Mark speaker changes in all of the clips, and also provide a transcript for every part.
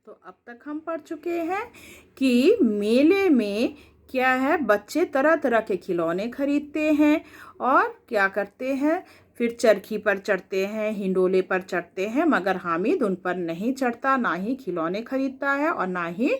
Speaker 1: तो अब तक हम पढ़ चुके हैं कि मेले में क्या है, बच्चे तरह तरह के खिलौने खरीदते हैं और क्या करते हैं, फिर चरखी पर चढ़ते हैं, हिंडोले पर चढ़ते हैं, मगर हामिद उन पर नहीं चढ़ता, ना ही खिलौने खरीदता है और ना ही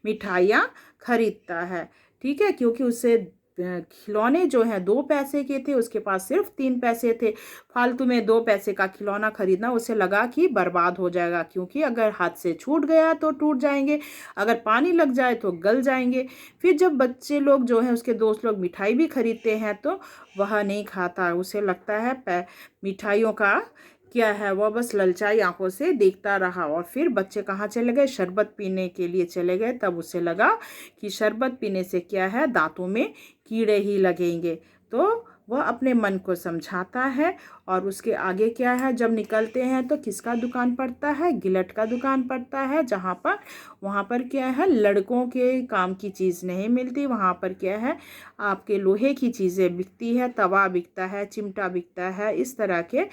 Speaker 1: मिठाइयाँ खरीदता है। ठीक है, क्योंकि उसे खिलौने जो हैं 2 पैसे के थे, उसके पास सिर्फ 3 पैसे थे। फालतू में 2 पैसे का खिलौना खरीदना उसे लगा कि बर्बाद हो जाएगा, क्योंकि अगर हाथ से छूट गया तो टूट जाएंगे, अगर पानी लग जाए तो गल जाएंगे। फिर जब बच्चे लोग जो हैं, उसके दोस्त लोग मिठाई भी खरीदते हैं तो वह नहीं खाता, उसे लगता है मिठाइयों का क्या है, वह बस ललचाई आंखों से देखता रहा। और फिर बच्चे कहाँ चले गए, शरबत पीने के लिए चले गए। तब उसे लगा कि शरबत पीने से क्या है, दांतों में कीड़े ही लगेंगे। तो वह अपने मन को समझाता है और उसके आगे क्या है, जब निकलते हैं तो किसका दुकान पड़ता है, गिलट का दुकान पड़ता है, जहाँ पर वहाँ पर क्या है, लड़कों के काम की चीज़ नहीं मिलती, वहाँ पर क्या है, आपके लोहे की चीज़ें बिकती है, तवा बिकता है, चिमटा बिकता है, इस तरह के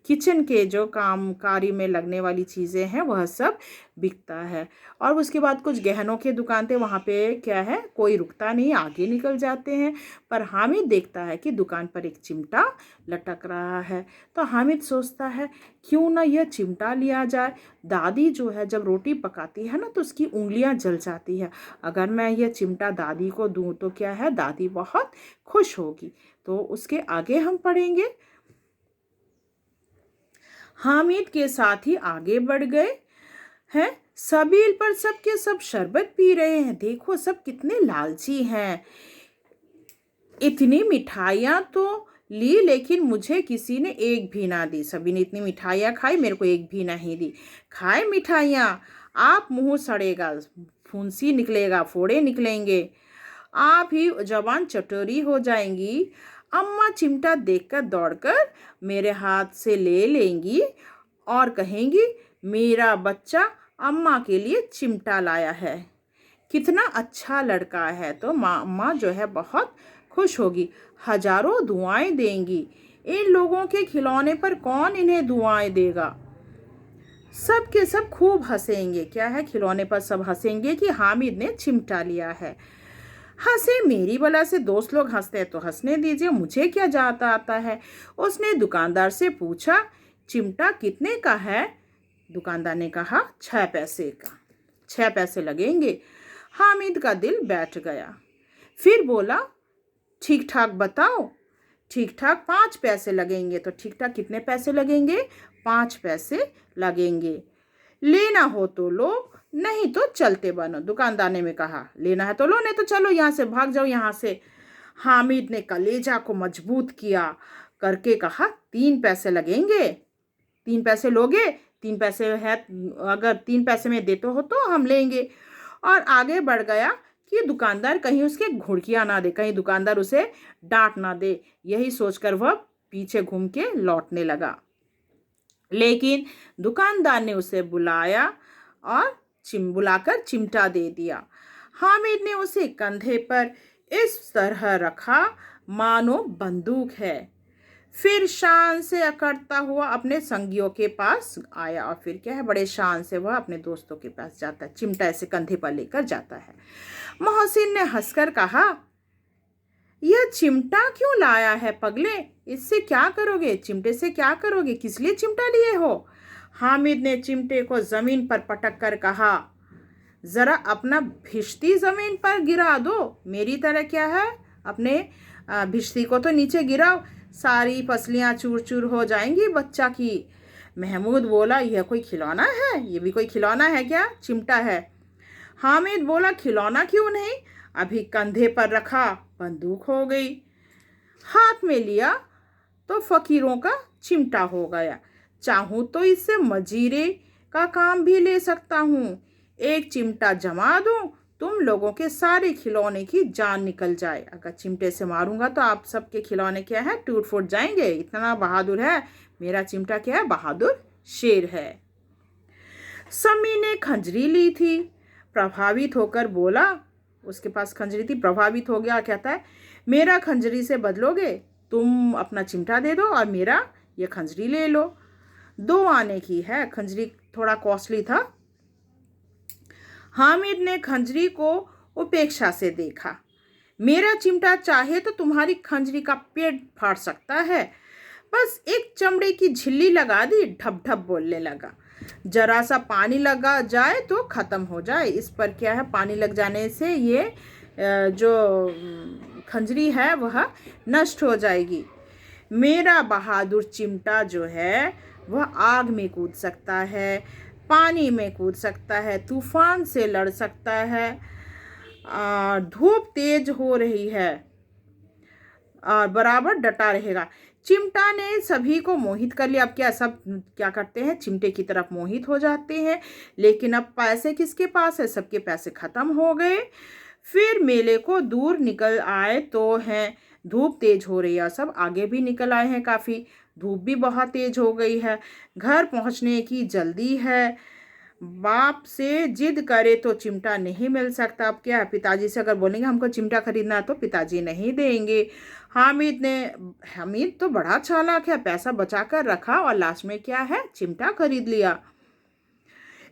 Speaker 1: किचन के जो कामकारी में लगने वाली चीज़ें हैं वह सब बिकता है। और उसके बाद कुछ गहनों के दुकान थे, वहाँ पे क्या है, कोई रुकता नहीं, आगे निकल जाते हैं। पर हामिद देखता है कि दुकान पर एक चिमटा लटक रहा है। तो हामिद सोचता है क्यों ना यह चिमटा लिया जाए। दादी जो है जब रोटी पकाती है ना तो उसकी उंगलियां जल जाती है, अगर मैं यह चिमटा दादी को दूं तो क्या है, दादी बहुत खुश होगी। तो उसके आगे हम पढ़ेंगे। हामिद के साथी आगे बढ़ गए हैं, सबील पर सबके सब शरबत पी रहे हैं। देखो सब कितने लालची हैं, इतनी मिठाइयाँ तो ली लेकिन मुझे किसी ने एक भी ना दी। सभी ने इतनी मिठाइयाँ खाई, मेरे को एक भी नहीं दी। खाए मिठाइयाँ, आप मुंह सड़ेगा, फुंसी निकलेगा, फोड़े निकलेंगे, आप ही जबान चटोरी हो जाएंगी। अम्मा चिमटा देखकर दौड़कर मेरे हाथ से ले लेंगी और कहेंगी मेरा बच्चा अम्मा के लिए चिमटा लाया है, कितना अच्छा लड़का है। तो अम्मा जो है बहुत खुश होगी, हजारों दुआएं देंगी। इन लोगों के खिलौने पर कौन इन्हें दुआएं देगा। सब के सब खूब हंसेंगे, क्या है, खिलौने पर सब हंसेंगे कि हामिद ने चिमटा लिया है। हंसे मेरी बला से, दोस्त लोग हंसते हैं तो हंसने दीजिए, मुझे क्या जाता आता है। उसने दुकानदार से पूछा चिमटा कितने का है। दुकानदार ने कहा 6 पैसे का, 6 पैसे लगेंगे। हामिद का दिल बैठ गया, फिर बोला ठीक ठाक बताओ। ठीक ठाक 5 पैसे लगेंगे। तो ठीक ठाक कितने पैसे लगेंगे, 5 पैसे लगेंगे। लेना हो तो लो, नहीं तो चलते बनो। दुकानदार ने में कहा लेना है तो लो, नहीं तो चलो यहाँ से, भाग जाओ यहाँ से। हामिद ने कलेजा को मजबूत किया करके कहा 3 पैसे लगेंगे। 3 पैसे लोगे, 3 पैसे है, अगर 3 पैसे में देते हो तो हम लेंगे। और आगे बढ़ गया कि दुकानदार कहीं उसके घुड़कियां ना दे, कहीं दुकानदार उसे डांट ना दे। यही सोचकर वह पीछे घूम के लौटने लगा। लेकिन दुकानदार ने उसे बुलाया और बुलाकर चिमटा दे दिया। हामिद ने उसे कंधे पर इस तरह रखा मानो बंदूक है। फिर शान से अकड़ता हुआ अपने संगियों के पास आया और फिर क्या है, बड़े शान से वह अपने दोस्तों के पास जाता है, चिमटा ऐसे कंधे पर लेकर जाता है। मोहसिन ने हंसकर कहा यह चिमटा क्यों लाया है पगले, इससे क्या करोगे, चिमटे से क्या करोगे, किस लिए चिमटा लिए हो। हामिद ने चिमटे को जमीन पर पटक कर कहा जरा अपना भिश्ती जमीन पर गिरा दो, मेरी तरह क्या है, अपने भिश्ती को तो नीचे गिराओ, सारी पसलियां चूर चूर हो जाएंगी बच्चा की। महमूद बोला यह कोई खिलौना है, ये भी कोई खिलौना है क्या, चिमटा है। हामिद बोला खिलौना क्यों नहीं, अभी कंधे पर रखा बंदूक हो गई, हाथ में लिया तो फकीरों का चिमटा हो गया। चाहूं तो इससे मजीरे का काम भी ले सकता हूँ, एक चिमटा जमा दूं, तुम लोगों के सारे खिलौने की जान निकल जाए। अगर चिमटे से मारूंगा तो आप सबके खिलौने क्या है, टूट फूट जाएंगे। इतना बहादुर है मेरा चिमटा, क्या है, बहादुर शेर है। समी ने खंजरी ली थी, प्रभावित होकर बोला, उसके पास खंजरी थी, प्रभावित हो गया, कहता है मेरा खंजरी से बदलोगे, तुम अपना चिमटा दे दो और मेरा ये खंजरी ले लो। 2 आने की है, खंजरी थोड़ा कॉस्टली था। हामिद ने खंजरी को उपेक्षा से देखा। मेरा चिमटा चाहे तो तुम्हारी खंजरी का पेट फाड़ सकता है। बस एक चमड़े की झिल्ली लगा दी, ढप ढप बोलने लगा। जरा सा पानी लगा जाए तो खत्म हो जाए। इस पर क्या है, पानी लग जाने से ये जो खंजरी है वह नष्ट हो जाएगी। मेरा बहादुर चिमटा जो है वह आग में कूद सकता है, पानी में कूद सकता है, तूफान से लड़ सकता है। धूप तेज हो रही है और बराबर डटा रहेगा। चिमटा ने सभी को मोहित कर लिया। अब क्या सब क्या करते हैं, चिमटे की तरफ मोहित हो जाते हैं। लेकिन अब पैसे किसके पास है, सबके पैसे खत्म हो गए। फिर मेले को दूर निकल आए तो हैं, धूप तेज हो रही है, सब आगे भी निकल आए हैं। काफ़ी धूप भी बहुत तेज हो गई है, घर पहुंचने की जल्दी है। बाप से जिद करे तो चिमटा नहीं मिल सकता। अब क्या है, पिताजी से अगर बोलेंगे हमको चिमटा खरीदना है तो पिताजी नहीं देंगे। हामिद तो बड़ा चालाक है, पैसा बचा कर रखा और लास्ट में क्या है, चिमटा खरीद लिया।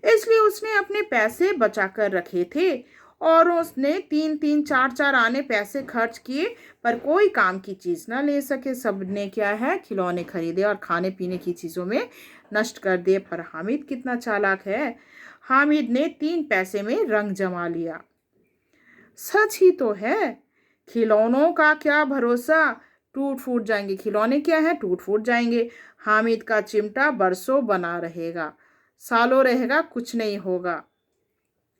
Speaker 1: इसलिए उसने अपने पैसे बचा कर रखे थे और उसने 3-3 4-4 आने पैसे खर्च किए, पर कोई काम की चीज़ ना ले सके। सबने क्या है, खिलौने खरीदे और खाने पीने की चीज़ों में नष्ट कर दिए। पर हामिद कितना चालाक है, हामिद ने 3 पैसे में रंग जमा लिया। सच ही तो है, खिलौनों का क्या भरोसा, टूट फूट जाएंगे। खिलौने क्या है, टूट फूट जाएंगे। हामिद का चिमटा बरसों बना रहेगा, सालों रहेगा, कुछ नहीं होगा।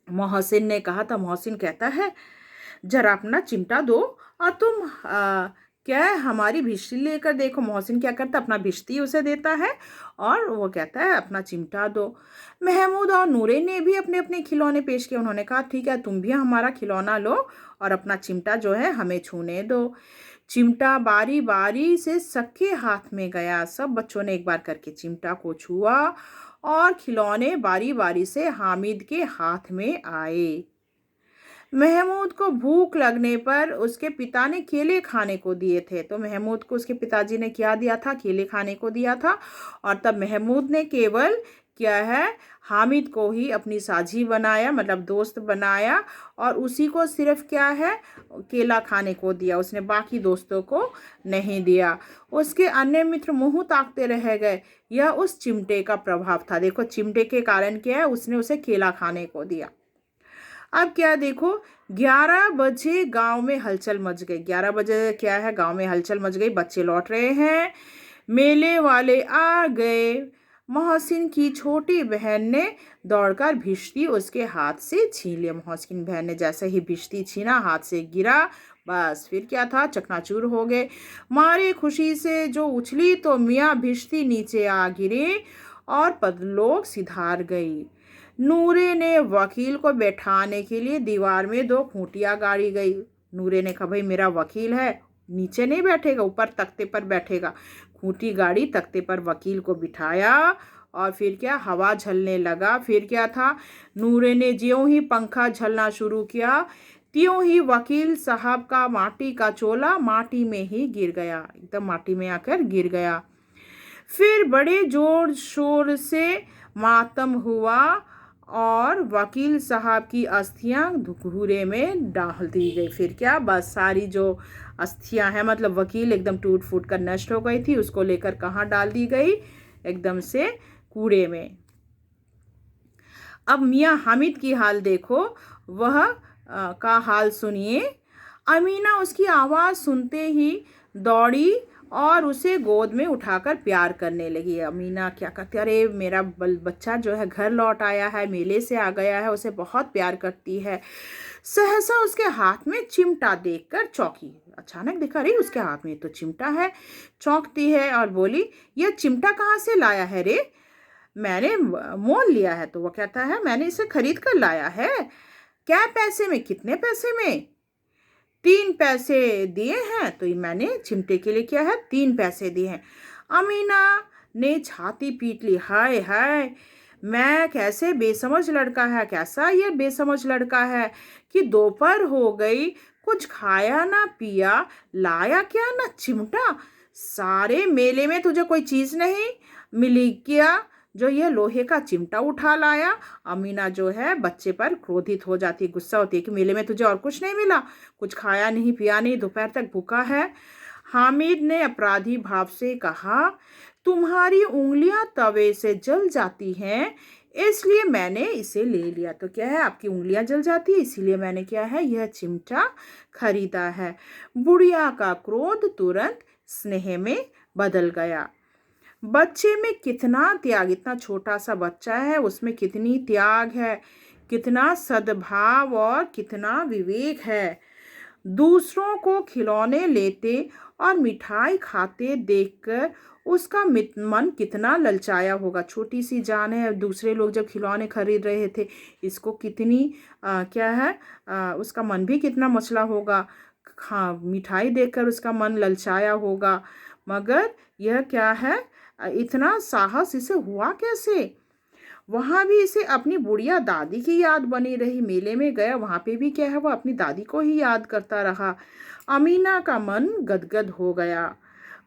Speaker 1: मोहसिन ने कहा था। मोहसिन कहता है, जरा अपना चिमटा दो और तुम क्या है, हमारी भिश्ती लेकर देखो। मोहसिन क्या करता, अपना भिश्ती उसे देता है और वो कहता है अपना चिमटा दो। महमूद और नूरे ने भी अपने अपने खिलौने पेश किए। उन्होंने कहा ठीक है, तुम भी हमारा खिलौना लो और अपना चिमटा जो है हमें छूने दो। चिमटा बारी बारी से सबके हाथ में गया। सब बच्चों ने एक बार करके चिमटा को छुआ और खिलौने बारी बारी से हामिद के हाथ में आए। महमूद को भूख लगने पर उसके पिता ने केले खाने को दिए थे, तो महमूद को उसके पिताजी ने क्या दिया था, केले खाने को दिया था। और तब महमूद ने केवल क्या है, हामिद को ही अपनी साझी बनाया, मतलब दोस्त बनाया, और उसी को सिर्फ क्या है, केला खाने को दिया। उसने बाकी दोस्तों को नहीं दिया। उसके अन्य मित्र मुंह ताकते रह गए। यह उस चिमटे का प्रभाव था। देखो चिमटे के कारण क्या है, उसने उसे केला खाने को दिया। अब क्या देखो, 11 बजे गांव में हलचल मच गई। 11 बजे क्या है, गांव में हलचल मच गई। बच्चे लौट रहे हैं, मेले वाले आ गए। मोहसिन की छोटी बहन ने दौड़कर भिश्ती उसके हाथ से छीन लिया। मोहसिन बहन ने जैसे ही भिश्ती छीना, हाथ से गिरा, बस फिर क्या था, चकनाचूर हो गए। मारे खुशी से जो उछली तो मियाँ भिश्ती नीचे आ गिरे और पदलोक सिधार गई। नूरे ने वकील को बैठाने के लिए दीवार में 2 खूंटियां गाड़ी गई। नूरे ने कहा भाई मेरा वकील है, नीचे नहीं बैठेगा, ऊपर तख्ते पर बैठेगा। खूंटी गाड़ी, तख्ते पर वकील को बिठाया और फिर क्या, हवा झलने लगा। फिर क्या था, नूरे ने ज्यों ही पंखा झलना शुरू किया त्यों ही वकील साहब का माटी का चोला माटी में ही गिर गया, एकदम माटी में आकर गिर गया। फिर बड़े जोर शोर से मातम हुआ और वकील साहब की अस्थियां धुएं में डाल दी गई। फिर क्या, बस सारी जो अस्थियां हैं, मतलब वकील एकदम टूट फूट कर नष्ट हो गई थी, उसको लेकर कहाँ डाल दी गई, एकदम से कूड़े में। अब मियाँ हामिद की हाल देखो, वह का हाल सुनिए। अमीना उसकी आवाज़ सुनते ही दौड़ी और उसे गोद में उठाकर प्यार करने लगी। अमीना क्या करती, अरे मेरा बच्चा जो है घर लौट आया है, मेले से आ गया है, उसे बहुत प्यार करती है। सहसा उसके हाथ में चिमटा देखकर चौंकी। अचानक देखा, अरे उसके हाथ में तो चिमटा है। चौंकती है और बोली, यह चिमटा कहाँ से लाया है रे? मैंने मोल लिया है। तो वो कहता है, मैंने इसे खरीद कर लाया है। क्या पैसे में? कितने पैसे में? 3 पैसे दिए हैं। तो मैंने चिमटे के लिए क्या है, 3 पैसे दिए हैं। अमीना ने छाती पीट ली। हाय हाय, मैं कैसे बेसमझ लड़का है, कैसा ये बेसमझ लड़का है कि दोपहर हो गई, कुछ खाया ना पिया, लाया क्या ना चिमटा। सारे मेले में तुझे कोई चीज़ नहीं मिली क्या जो यह लोहे का चिमटा उठा लाया। अमीना जो है बच्चे पर क्रोधित हो जाती, गुस्सा होती है कि मेले में तुझे और कुछ नहीं मिला, कुछ खाया नहीं पिया नहीं, दोपहर तक भूखा है। हामिद ने अपराधी भाव से कहा, तुम्हारी उंगलियां तवे से जल जाती हैं, इसलिए मैंने इसे ले लिया। तो क्या है, आपकी उंगलियां जल जाती है, इसीलिए मैंने क्या है, यह चिमटा खरीदा है। बुढ़िया का क्रोध तुरंत स्नेह में बदल गया। बच्चे में कितना त्याग, इतना छोटा सा बच्चा है, उसमें कितनी त्याग है, कितना सद्भाव और कितना विवेक है। दूसरों को खिलौने लेते और मिठाई खाते देखकर उसका मन कितना ललचाया होगा। छोटी सी जान है, दूसरे लोग जब खिलौने खरीद रहे थे, इसको कितनी क्या है, उसका मन भी कितना मचला होगा। हाँ, मिठाई देखकर उसका मन ललचाया होगा, मगर यह क्या है, इतना साहस इसे हुआ कैसे। वहाँ भी इसे अपनी बुढ़िया दादी की याद बनी रही। मेले में गया, वहाँ पे भी क्या है, वो अपनी दादी को ही याद करता रहा। अमीना का मन गदगद हो गया,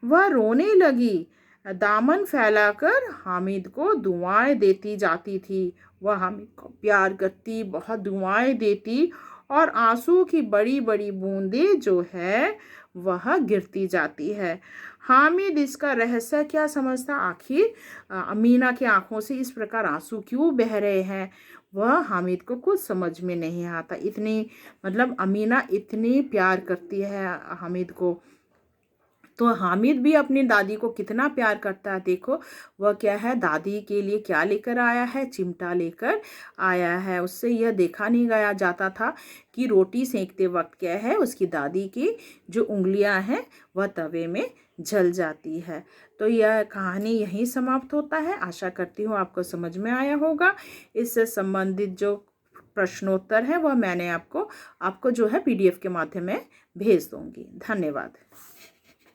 Speaker 1: वह रोने लगी। दामन फैलाकर हामिद को दुआएं देती जाती थी। वह हामिद को प्यार करती, बहुत दुआएं देती, और आंसू की बड़ी बड़ी बूंदें जो है वह गिरती जाती है। हामिद इसका रहस्य क्या समझता, आखिर अमीना की आंखों से इस प्रकार आंसू क्यों बह रहे हैं, वह हामिद को कुछ समझ में नहीं आता। इतनी मतलब अमीना इतनी प्यार करती है हामिद को, तो हामिद भी अपनी दादी को कितना प्यार करता है। देखो वह क्या है, दादी के लिए क्या लेकर आया है, चिमटा लेकर आया है। उससे यह देखा नहीं गया जाता था कि रोटी सेंकते वक्त क्या है, उसकी दादी की जो उंगलियां हैं वह तवे में जल जाती है। तो यह कहानी यहीं समाप्त होता है। आशा करती हूँ आपको समझ में आया होगा। इससे संबंधित जो प्रश्नोत्तर है वह मैंने आपको जो है PDF के माध्यम में भेज दूंगी। धन्यवाद।